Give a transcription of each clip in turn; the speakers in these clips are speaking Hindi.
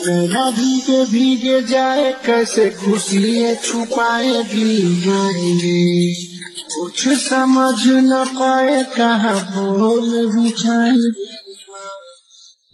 नैना भीगे भीगे जाए कैसे खुशियाँ छुपाए दिल जाएंगे, कुछ समझ न पाए कहाँ बोल बिछाए।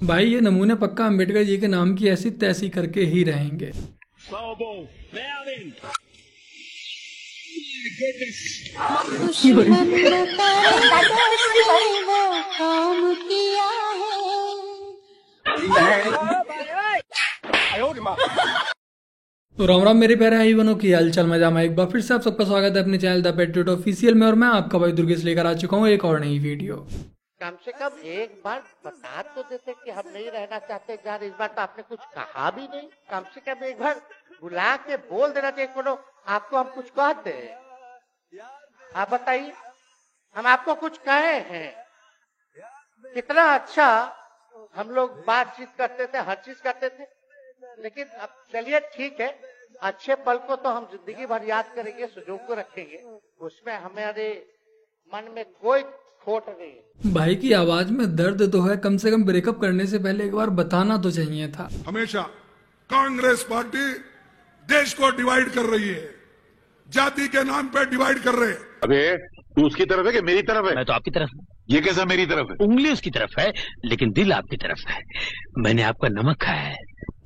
भाई ये नमूने पक्का अम्बेडकर जी के नाम की ऐसी तैसी करके ही रहेंगे। तो राम राम मेरे प्यारे भाई बहनों की हालचाल मजा में एक बार फिर से आप सबका स्वागत है अपने चैनल द पेट्रियट ऑफिशियल में। और मैं आपका भाई दुर्गेश लेकर आ चुका हूँ एक और नई वीडियो। कम से कम एक बार बता तो देते कि हम नहीं रहना चाहते यार। इस बार तो आपने कुछ कहा भी नहीं। कम से कम एक बार बुला के बोल देना चाहिए। बोलो आपको हम कुछ कहते हैं, आप बताइए हम आपको कुछ कहे हैं। कितना अच्छा हम लोग बातचीत करते थे, हर चीज करते थे। लेकिन अब चलिए ठीक है, अच्छे पल को तो हम जिंदगी भर याद करेंगे, सुजो को रखेंगे, उसमें हमारे मन में कोई खोट नहीं। भाई की आवाज में दर्द तो है, कम से कम ब्रेकअप करने से पहले एक बार बताना तो चाहिए था। हमेशा कांग्रेस पार्टी देश को डिवाइड कर रही है, जाति के नाम पे डिवाइड कर रहे हैं। अबे तू उसकी तरफ है कि मेरी तरफ है? मैं तो आपकी तरफ हूँ। ये कैसा मेरी तरफ है? उंगली उसकी तरफ है लेकिन दिल आपकी तरफ है। मैंने आपका नमक खाया है।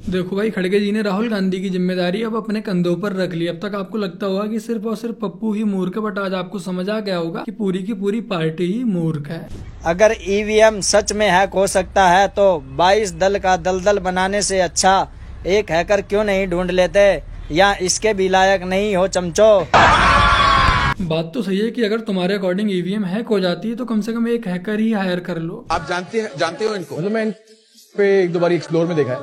देखो भाई, खड़गे जी ने राहुल गांधी की जिम्मेदारी अब अपने कंधों पर रख ली। अब तक आपको लगता होगा कि सिर्फ और सिर्फ पप्पू ही मूर्ख है, बट आज आपको समझ आ गया होगा कि पूरी की पूरी पार्टी ही मूर्ख है। अगर ईवीएम सच में हैक हो सकता है तो 22 दल का दलदल बनाने से अच्छा एक हैकर क्यों नहीं ढूंढ लेते, या इसके भी लायक नहीं हो चमचो। बात तो सही है कि अगर तुम्हारे अकॉर्डिंग ईवीएम हैक हो जाती है तो कम से कम एक हैकर ही हायर कर लो। आप जानते हो इनको? मतलब मैं इन पे एक दो बार एक्सप्लोर में देखा है।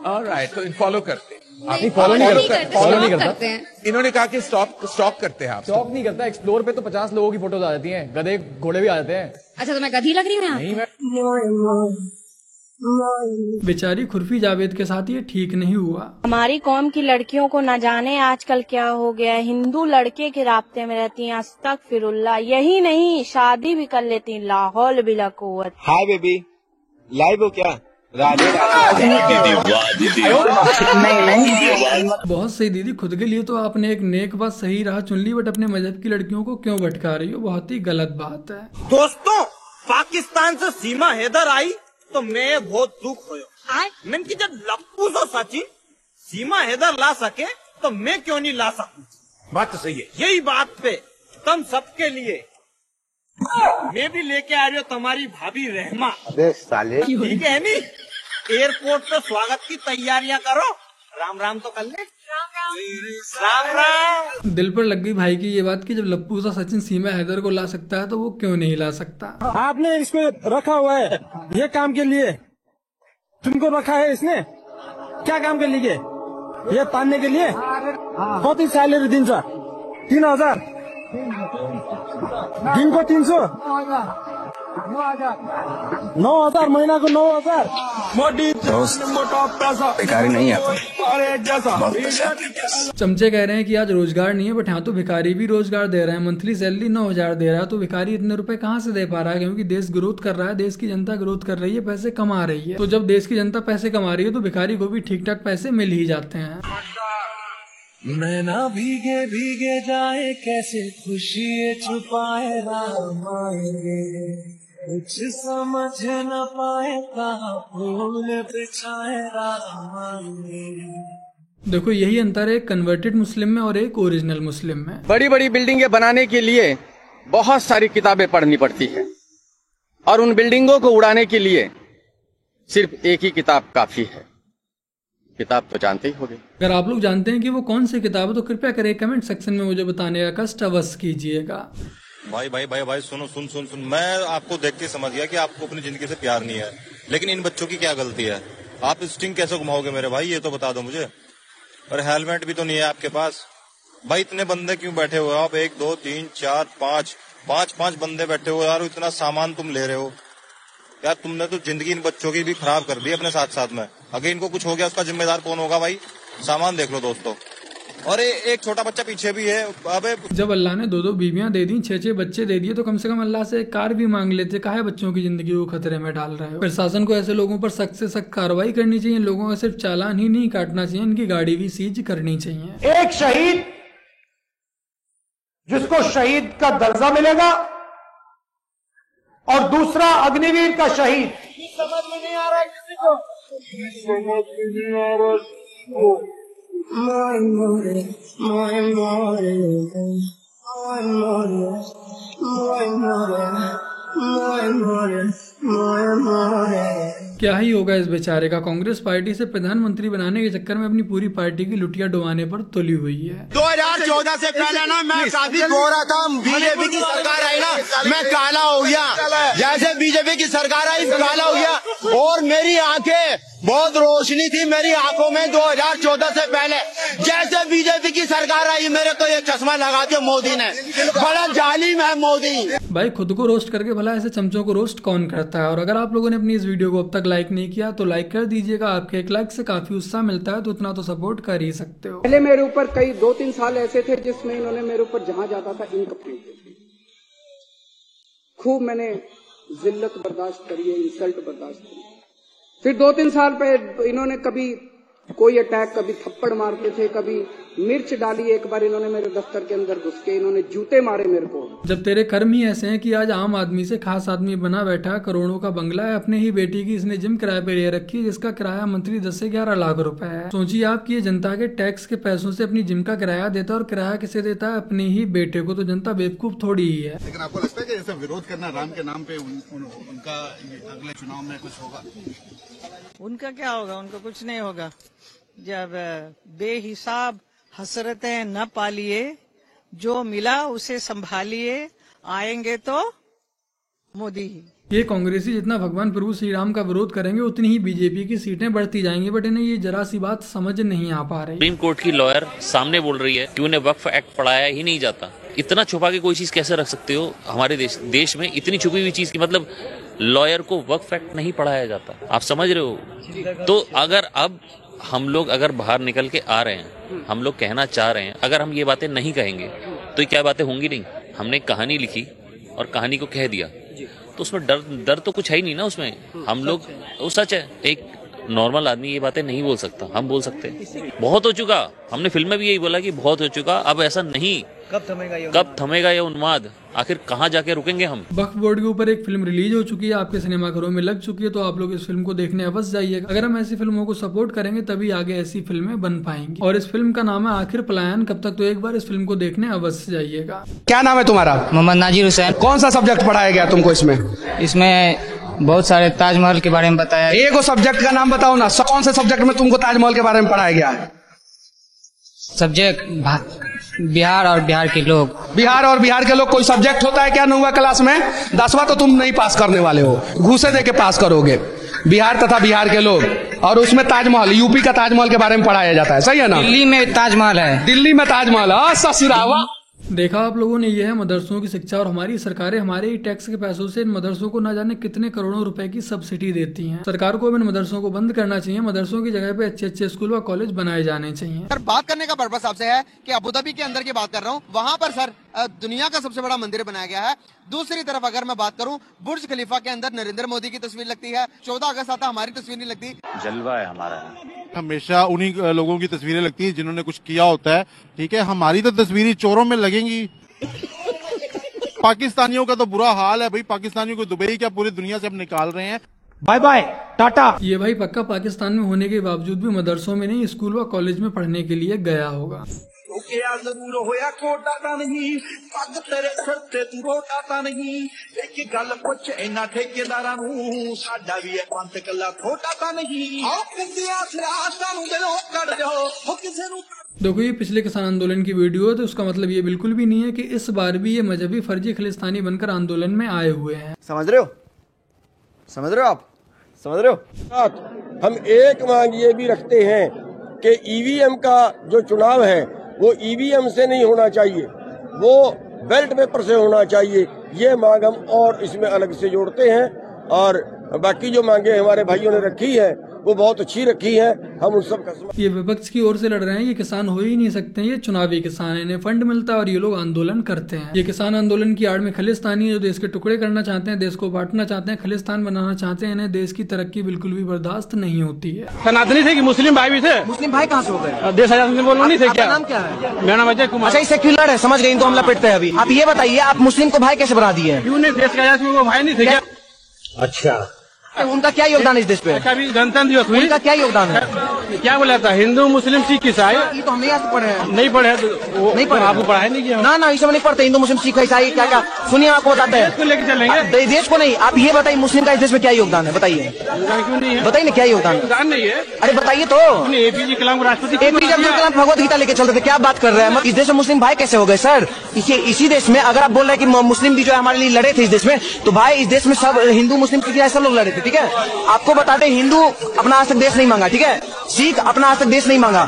ऑलराइट, तो फॉलो करते हैं। आप फॉलो नहीं करते। इन्होंने कहा कि स्टॉक करते हैं। आप स्टॉक नहीं करता। एक्सप्लोर पे तो 50 लोगों की फोटोज आ जाती हैं, गधे घोड़े भी आ जाते हैं। अच्छा तो मैं गधी लग रही हूँ यहाँ? नहीं, मैं बेचारी खुरफी जावेद के साथ ये ठीक नहीं हुआ। हमारी कौम की लड़कियों को न जाने आजकल क्या हो गया है। हिंदू लड़के के राब्ते में रहती हैं, अस्तगफिरुल्लाह। यही नहीं, शादी भी कर लेती हैं, लाहौल बिला कुव्वत। हाय बेबी, लाइव हो क्या? राधे बहुत सही दीदी, खुद के लिए तो आपने एक नेक बात सही राह चुन ली, बट अपने मजहब की लड़कियों को क्यों भटका रही हो? बहुत ही गलत बात है। दोस्तों, पाकिस्तान से सीमा हैदर आई तो मैं बहुत दुख हुआ। मैं कि जब लप्पू सो सचिन सीमा हैदर ला सके तो मैं क्यों नहीं ला सकूं? बात तो सही है। यही बात पे तुम सबके लिए मैं भी लेके आ रही हूँ तुम्हारी भाभी रहमा। अबे साले, ठीक है नी? एयरपोर्ट पे स्वागत की तैयारियां करो। राम राम तो कर ले। राम राम। दिल पर लग गई भाई की ये बात कि जब लप्पू सा सचिन सीमा हैदर को ला सकता है तो वो क्यों नहीं ला सकता। आपने इसको रखा हुआ है ये काम के लिए? तुमको रखा है इसने क्या काम के लिए? ये पालने के लिए? कति सैलरी दिन्छ? 3000 दिन को 300, 9000 महीना को 9000। बेकारी नहीं है। चमचे कह रहे हैं कि आज रोजगार नहीं है, बट यहाँ तो भिखारी भी रोजगार दे रहे हैं। मंथली सैलरी 9000 दे रहा है, तो भिखारी इतने रुपए कहाँ से दे पा रहा है? क्योंकि देश ग्रोथ कर रहा है, देश की जनता ग्रोथ कर रही है, पैसे कमा रही है। तो जब देश की जनता पैसे कमा रही है तो भिखारी को भी ठीक ठाक पैसे मिल ही जाते हैं। नैना भीगे भीगे जाए कैसे खुशी छुपाए राम आएंगे, कुछ समझ न पाए कहाँ फूल बिछाए राम आएंगे। देखो यही अंतर है एक कन्वर्टेड मुस्लिम में और एक ओरिजिनल मुस्लिम में। बड़ी बड़ी बिल्डिंगें बनाने के लिए बहुत सारी किताबें पढ़नी पड़ती है, और उन बिल्डिंगों को उड़ाने के लिए सिर्फ एक ही किताब काफी है। किताब तो जानते ही होंगे। अगर आप लोग जानते हैं कि वो कौन सी किताब है तो कृपया करें कमेंट सेक्शन में मुझे बताने का कष्ट अवश्य कीजिएगा। भाई भाई भाई भाई सुनो, सुन मैं आपको देख के समझ गया कि आपको अपनी जिंदगी से प्यार नहीं है, लेकिन इन बच्चों की क्या गलती है? आप स्टिंग कैसे घुमाओगे मेरे भाई, ये तो बता दो मुझे। और हेलमेट भी तो नहीं है आपके पास। भाई इतने बंदे क्यों बैठे हुए हो आप? 1 2 3 4 5 बंदे बैठे हुए यार, इतना सामान तुम ले रहे हो यार। तुमने तो जिंदगी इन बच्चों की भी खराब कर दी अपने साथ साथ में। अगर इनको कुछ हो गया उसका जिम्मेदार कौन होगा भाई? सामान देख लो दोस्तों, और एक छोटा बच्चा पीछे भी है। अबे जब अल्लाह ने 2-2 बीवियां दे दी, 6-6 बच्चे दे दिए, तो कम से कम अल्लाह से एक कार भी मांग लेते। काहे बच्चों की जिंदगी को खतरे में डाल रहे हो? प्रशासन को ऐसे लोगों पर सख्त से सख्त कार्रवाई करनी चाहिए। लोगों का सिर्फ चालान ही नहीं काटना चाहिए, इनकी गाड़ी भी सीज करनी चाहिए। एक शहीद जिसको शहीद का दर्जा मिलेगा और दूसरा अग्निवीर का शहीद। समझ में नहीं आ रहा है किसी को, समझ में नहीं आ रहा। क्या ही होगा इस बेचारे का। कांग्रेस पार्टी से प्रधानमंत्री बनाने के चक्कर में अपनी पूरी पार्टी की लुटिया डुबाने पर तुली हुई है। 2014 से पहले ना मैं काफी गोरा था, बीजेपी की सरकार आई ना मैं काला हो गया। जैसे बीजेपी की सरकार आई काला हो गया और मेरी आंखें बहुत रोशनी थी मेरी आंखों में 2014 से पहले। जैसे बीजेपी की सरकार आई मेरे को ये चश्मा लगा दिया मोदी ने। बड़ा जालिम है मोदी। भाई खुद को रोस्ट करके भला ऐसे चमचों को रोस्ट कौन करता है? और अगर आप लोगों ने अपनी इस वीडियो को अब तक लाइक नहीं किया तो लाइक कर दीजिएगा। आपके एक लाइक से काफी उत्साह मिलता है, तो उतना तो सपोर्ट कर ही सकते हो। पहले मेरे ऊपर कई 2-3 साल ऐसे थे जिसमें इन्होंने मेरे ऊपर जहां जाता था इंक फेंकते थे। खूब मैंने जिल्लत बर्दाश्त करी है, इंसल्ट बर्दाश्त करी। फिर 2-3 साल पे इन्होंने कभी कोई अटैक, कभी थप्पड़ मारते थे, कभी मिर्च डाली। एक बार इन्होंने मेरे दफ्तर के अंदर घुस के इन्होंने जूते मारे मेरे को। जब तेरे कर्म ही ऐसे हैं कि आज आम आदमी से खास आदमी बना बैठा, करोड़ों का बंगला है, अपने ही बेटी की इसने जिम किराए पे ले रखी है जिसका किराया मंथली 10 से 11 लाख रुपए है। सोचिए आप कि ये जनता के टैक्स के पैसों से अपनी जिम का किराया देता है, और किराया किसे देता है? अपने ही बेटे को। तो जनता बेवकूफ थोड़ी ही है। लेकिन आपको लगता है कि जैसे विरोध करना राम के नाम पे उनका अगले चुनाव में कुछ होगा? उनका क्या होगा? उनका कुछ नहीं होगा। जब बेहिसाब हसरतें न पालिए, जो मिला उसे संभालिए, आएंगे तो मोदी ही। ये कांग्रेसी जितना भगवान प्रभु श्री राम का विरोध करेंगे उतनी ही बीजेपी की सीटें बढ़ती जाएंगी। बट इन्हें ये जरा सी बात समझ नहीं आ पा रही। सुप्रीम कोर्ट की लॉयर सामने बोल रही है कि उन्हें वक्फ एक्ट पढ़ाया ही नहीं जाता। इतना छुपा के कोई चीज कैसे रख सकते हो? हमारे देश में इतनी छुपी हुई चीज की, मतलब लॉयर को वक्फ एक्ट नहीं पढ़ाया जाता। आप समझ रहे हो? तो अगर अब हम लोग अगर बाहर निकल के आ रहे हैं, हम लोग कहना चाह रहे हैं, अगर हम ये बातें नहीं कहेंगे तो क्या बातें होंगी नहीं। हमने कहानी लिखी और कहानी को कह दिया, तो उसमें डर तो कुछ है ही नहीं ना उसमें। हम लोग वो सच है, एक नॉर्मल आदमी ये बातें नहीं बोल सकता, हम बोल सकते हैं। बहुत हो चुका, हमने फिल्म में भी यही बोला कि बहुत हो चुका, अब ऐसा नहीं। कब थमेगा ये उन्माद? आखिर कहाँ जाके रुकेंगे हम? वक्फ बोर्ड के ऊपर एक फिल्म रिलीज हो चुकी है, आपके सिनेमाघरों में लग चुकी है, तो आप लोग इस फिल्म को देखने अवश्य जाइएगा। अगर हम ऐसी फिल्मों को सपोर्ट करेंगे तभी आगे ऐसी फिल्में बन पाएंगी। और इस फिल्म का नाम है आखिर पलायन कब तक, तो एक बार इस फिल्म को देखने अवश्य जाइएगा। क्या नाम है तुम्हारा? मोहम्मद नाजिर हुसैन। कौन सा सब्जेक्ट पढ़ाया गया तुमको इसमें? इसमें बहुत सारे ताजमहल के बारे में बताया। एक सब्जेक्ट का नाम बताओ ना। कौन से सब्जेक्ट में तुमको ताजमहल के बारे में पढ़ाया गया है? सब्जेक्ट बिहार और बिहार के लोग। बिहार और बिहार के लोग कोई सब्जेक्ट होता है क्या 9वीं क्लास में? 10वां तो तुम नहीं पास करने वाले हो, घूसे दे के पास करोगे। बिहार तथा बिहार के लोग, और उसमें ताजमहल, यूपी का ताजमहल के बारे में पढ़ाया जाता है, सही है ना? दिल्ली में ताजमहल है। दिल्ली में ताजमहल है, ससुरावा। देखा आप लोगों ने, ये है मदरसों की शिक्षा। और हमारी सरकारें हमारे ही टैक्स के पैसों से इन मदरसों को न जाने कितने करोड़ों रुपए की सब्सिडी देती हैं। सरकार को इन मदरसों को बंद करना चाहिए। मदरसों की जगह पे अच्छे स्कूल व कॉलेज बनाए जाने चाहिए। सर, बात करने का पर्पस आपसे है कि अबुधाबी के अंदर की बात कर रहा हूँ, वहाँ पर सर दुनिया का सबसे बड़ा मंदिर बनाया गया है। दूसरी तरफ अगर मैं बात करूँ, बुर्ज खलीफा के अंदर नरेंद्र मोदी की तस्वीर लगती है। 14 अगस्त आता, हमारी तस्वीर नहीं लगती। जलवा है हमारा। हमेशा उन्हीं लोगों की तस्वीरें लगती हैं जिन्होंने कुछ किया होता है। ठीक है, हमारी तो तस्वीरें चोरों में लगेंगी। पाकिस्तानियों का तो बुरा हाल है भाई। पाकिस्तानियों को दुबई क्या पूरी दुनिया से अब निकाल रहे हैं। Bye bye tata. ये भाई पक्का पाकिस्तान में होने के बावजूद भी मदरसों में नहीं, स्कूल व कॉलेज में पढ़ने के लिए गया होगा। जरूर होया कोटा नहीं, पग तेरे सिर ते तू रोटा नहीं। एक गल पुछ इन्हां ठेकेदारां नूं, साडा भी पंत कल्ला खोटा नहीं। आओ पिंडियां सिरासां नूं दिलों कढ दिओ, हो किसे नूं। देखो, ये पिछले किसान आंदोलन की वीडियो है, तो उसका मतलब ये बिल्कुल भी नहीं है कि इस बार भी ये मजहबी फर्जी खलिस्तानी बनकर आंदोलन में आए हुए हैं। समझ रहे हो? समझ रहे हो आप? समझ रहे हो? हम एक मांग ये भी रखते हैं कि ईवीएम का जो चुनाव है वो ईवीएम से नहीं होना चाहिए, वो बैलेट पेपर से होना चाहिए। ये मांग हम और इसमें अलग से जोड़ते हैं। और बाकी जो मांगे हमारे भाइयों ने रखी है वो बहुत अच्छी रखी है। हम उन सब का ये विपक्ष की ओर से लड़ रहे हैं। ये किसान हो ही नहीं सकते, ये चुनावी किसान है, इन्हें फंड मिलता है और ये लोग आंदोलन करते हैं। ये किसान आंदोलन की आड़ में खालिस्तानी जो देश के टुकड़े करना चाहते हैं, देश को बांटना चाहते हैं, खालिस्तान बनाना चाहते हैं, इन्हें देश की तरक्की बिल्कुल भी बर्दाश्त नहीं होती है। सनातनी थे कि मुस्लिम भाई भी थे? मुस्लिम भाई कहाँ से हो गए? देश आजाद मुस्लिम बोलो नहीं थे क्या? नाम क्या है? मेरा नाम अजय कुमार। अच्छा, सेक्युलर है, समझ गए, इनको हमला पिटते हैं अभी। आप ये बताइए, आप मुस्लिम को भाई कैसे बना दिए? क्यों नहीं? देश के आजाद वो भाई नहीं थे क्या? अच्छा, उनका क्या योगदान है इस देश पे? अभी गणतंत्र दिवस हुई, उनका क्या योगदान है? क्या बोला था? हिंदू मुस्लिम सिख ईसाई। ये तो हम नहीं आज पढ़े हैं। नहीं पढ़े नहीं पढ़े, आपको पढ़ाई नहीं किया? ना ये सब नहीं पढ़ते। हिंदू मुस्लिम सिख ईसाई क्या क्या, सुनिए आपको बताते हैं। लेके चलेंगे देश को नहीं। आप ये बताइए, मुस्लिम का इस देश में क्या योगदान है? बताइए, क्यों नहीं है? बताइए ना क्या योगदान नहीं है। अरे बताइए तो। एपीजे कलाम राष्ट्रपति, एपीजे अब्दुल कलाम भगवत गीता लेके चलते थे, क्या बात कर रहे हैं? इस देश में मुस्लिम भाई कैसे हो गए सर? इसी देश में अगर आप बोल रहे हैं कि मुस्लिम भी जो है हमारे लिए लड़े थे इस देश में, तो भाई इस देश में सब हिंदू मुस्लिम सब लोग लड़े थे। ठीक है, आपको बताते हैं, हिंदू अपना आज तक देश नहीं मांगा, ठीक है, सिख अपना आज तक देश नहीं मांगा,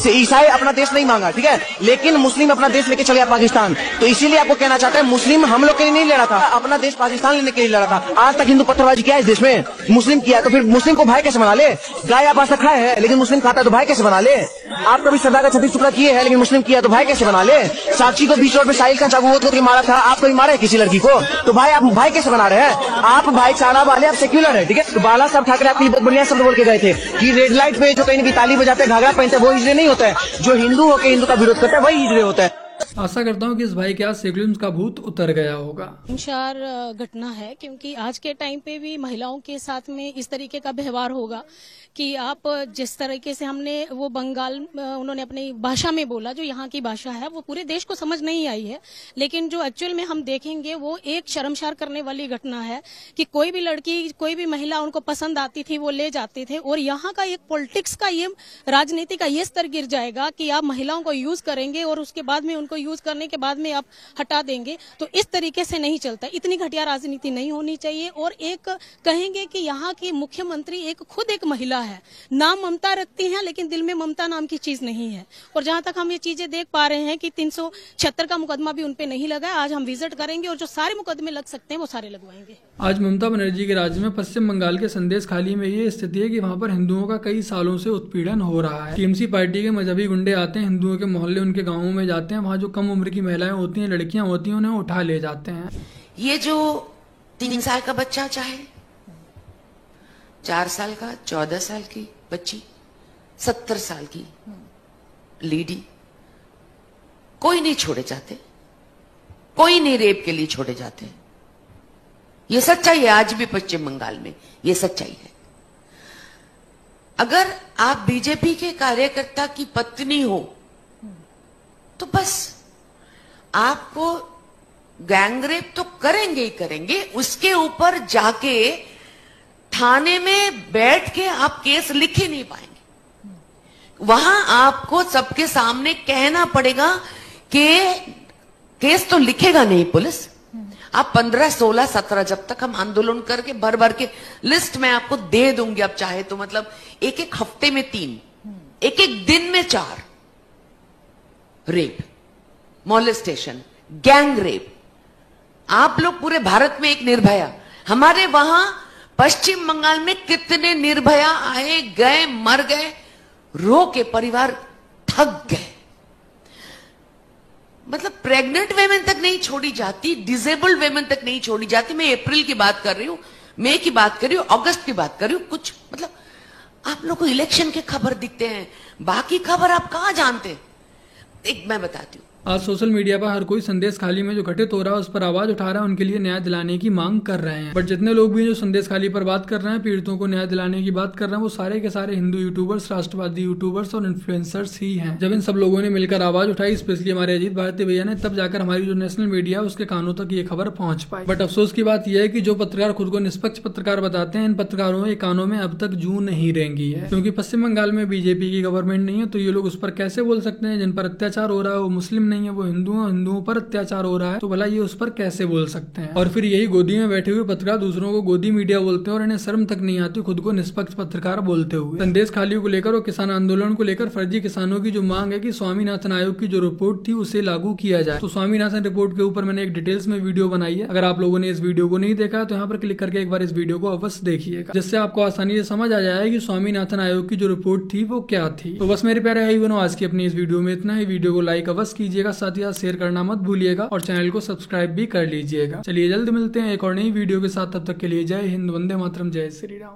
ईसाई अपना देश नहीं मांगा, ठीक है, लेकिन मुस्लिम अपना देश लेके चले गया पाकिस्तान। तो इसीलिए आपको कहना चाहते हैं, मुस्लिम हम लोग के लिए नहीं लड़ा था, अपना देश पाकिस्तान लेने के लिए लड़ा था। आज तक हिंदू पत्थरबाजी किया है इस देश में, मुस्लिम किया, तो फिर मुस्लिम को भाई कैसे बना ले? गाय आप आज तक खाए है लेकिन मुस्लिम खाता है तो भाई कैसे बना ले? आप कभी सरदार का छत्तीस टुकड़ा किए है लेकिन मुस्लिम किया तो भाई कैसे बना ले? साक्षी को बीच रोड पे साहिल का चाकू करके मारा था, आप कभी मारा है किसी लड़की को? तो भाई आप भाई कैसे बना रहे हैं? आप भाईचारा वाले, आप सेक्युलर है, ठीक है। तो बाला साहब ठाकरे आपके बहुत बढ़िया शब्द बोल के गए थे कि रेड लाइट पे जो कहीं भी ताली बजाते हैं, घाघरा पहनते हैं, वो हिजड़े नहीं होता है। जो हिंदू होकर हिंदू का विरोध करता है वही हिजड़े होता है। आशा करता हूँ कि इस भाई के आज सेकुलरिज्म का भूत उतर गया होगा। शर्मसार घटना है, क्योंकि आज के टाइम पे भी महिलाओं के साथ में इस तरीके का व्यवहार होगा कि आप जिस तरीके से हमने वो बंगाल उन्होंने अपनी भाषा में बोला, जो यहाँ की भाषा है वो पूरे देश को समझ नहीं आई है, लेकिन जो एक्चुअल में हम देखेंगे वो एक शर्मसार करने वाली घटना है कि कोई भी लड़की, कोई भी महिला उनको पसंद आती थी वो ले जाते थे, और यहाँ का एक पॉलिटिक्स का, ये राजनीति का ये स्तर गिर जाएगा कि आप महिलाओं को यूज करेंगे और उसके बाद में उनको यूज करने के बाद में आप हटा देंगे। तो इस तरीके से नहीं चलता, इतनी घटिया राजनीति नहीं होनी चाहिए। और एक कहेंगे कि यहाँ की मुख्यमंत्री खुद एक महिला है, नाम ममता रखती हैं लेकिन दिल में ममता नाम की चीज नहीं है। और जहां तक हम ये चीजें देख पा रहे हैं कि 376 का मुकदमा भी उनपे नहीं लगा। आज हम विजिट करेंगे और जो सारे मुकदमे लग सकते हैं वो सारे लगवाएंगे। आज ममता बनर्जी के राज्य में पश्चिम बंगाल के संदेश खाली में ये स्थिति है कि वहाँ पर हिंदुओं का कई सालों से उत्पीड़न हो रहा है। टीएमसी पार्टी के मजहबी गुंडे आते हैं, हिंदुओं के मोहल्ले, उनके गाँवों में जाते हैं, वहाँ जो कम उम्र की महिलाएं होती हैं, लड़कियां होती हैं, उन्हें उठा ले जाते हैं। ये जो 3 साल का बच्चा, चाहे 4 साल का, 14 साल की बच्ची, 70 साल की लेडी, कोई नहीं छोड़े जाते, कोई नहीं रेप के लिए छोड़े जाते। ये सच्चाई है, आज भी पश्चिम बंगाल में ये सच्चाई है। अगर आप बीजेपी के कार्यकर्ता की पत्नी हो तो बस आपको गैंगरेप तो करेंगे ही करेंगे, उसके ऊपर जाके थाने में बैठ के आप केस लिख ही नहीं पाएंगे। वहां आपको सबके सामने कहना पड़ेगा कि केस तो लिखेगा नहीं पुलिस। आप 15, 16, 17 जब तक हम आंदोलन करके भर भर के लिस्ट में आपको दे दूंगी, आप चाहे तो, मतलब एक हफ्ते में 3, एक दिन में 4 रेप, मॉलेस्टेशन, गैंग रेप। आप लोग पूरे भारत में एक निर्भया, हमारे वहां पश्चिम बंगाल में कितने निर्भया आए गए, मर गए, रो के परिवार थक गए। मतलब प्रेग्नेंट वेमेन तक नहीं छोड़ी जाती, डिसेबल्ड वेमेन तक नहीं छोड़ी जाती। मैं अप्रैल की बात कर रही हूं, मई की बात कर रही हूं, अगस्त की बात कर रही हूं। कुछ मतलब आप लोग को इलेक्शन के खबर दिखते हैं, बाकी खबर आप कहां जानते? एक मैं बताती हूँ, आज सोशल मीडिया पर हर कोई संदेश खाली में जो घटित हो रहा है उस पर आवाज उठा रहा है, उनके लिए न्याय दिलाने की मांग कर रहे हैं। बट जितने लोग भी जो संदेश खाली पर बात कर रहे हैं, पीड़ितों को न्याय दिलाने की बात कर रहे हैं, वो सारे के सारे हिंदू यूट्यूबर्स, राष्ट्रवादी यूट्यूबर्स और इन्फ्लुएंसर्स ही हैं। जब इन सब लोगों ने मिलकर आवाज उठाई, स्पेशली हमारे अजीत भारती भैया ने, तब जाकर हमारी जो नेशनल मीडिया है उसके कानों तक ये खबर पहुंच पाई। बट अफसोस की बात यह है कि जो पत्रकार खुद को निष्पक्ष पत्रकार बताते हैं, इन पत्रकारों के कानों में अब तक जूं नहीं रेंगी है। क्योंकि पश्चिम बंगाल में बीजेपी की गवर्नमेंट नहीं है, तो ये लोग उस पर कैसे बोल सकते हैं? जिन पर अत्याचार हो रहा है वो मुस्लिम नहीं है, वो हिंदुओं पर अत्याचार हो रहा है, तो भला ये उस पर कैसे बोल सकते हैं। और फिर यही गोदी में बैठे हुए पत्रकार दूसरों को गोदी मीडिया बोलते हैं और इन्हें शर्म तक नहीं आती खुद को निष्पक्ष पत्रकार बोलते हुए। संदेश खालियों को लेकर और किसान आंदोलन को लेकर फर्जी किसानों की जो मांग है कि स्वामीनाथन आयोग की जो रिपोर्ट थी उसे लागू किया जाए, तो स्वामीनाथन रिपोर्ट के ऊपर मैंने एक डिटेल्स में वीडियो बनाई है। अगर आप लोगों ने इस वीडियो को नहीं देखा तो यहाँ पर क्लिक करके एक बार इस वीडियो को अवश्य देखिएगा, जिससे आपको आसानी से समझ आ जाए कि स्वामीनाथन आयोग की जो रिपोर्ट थी वो क्या थी। तो बस मेरे प्यारे भाई बहनों, आज की अपनी इस वीडियो में इतना ही। वीडियो को लाइक अवश्य कीजिएगा, साथ ही साथ शेयर करना मत भूलिएगा और चैनल को सब्सक्राइब भी कर लीजिएगा। चलिए जल्द मिलते हैं एक और नई वीडियो के साथ, तब तक के लिए जय हिंद, वंदे मातरम, जय श्री राम।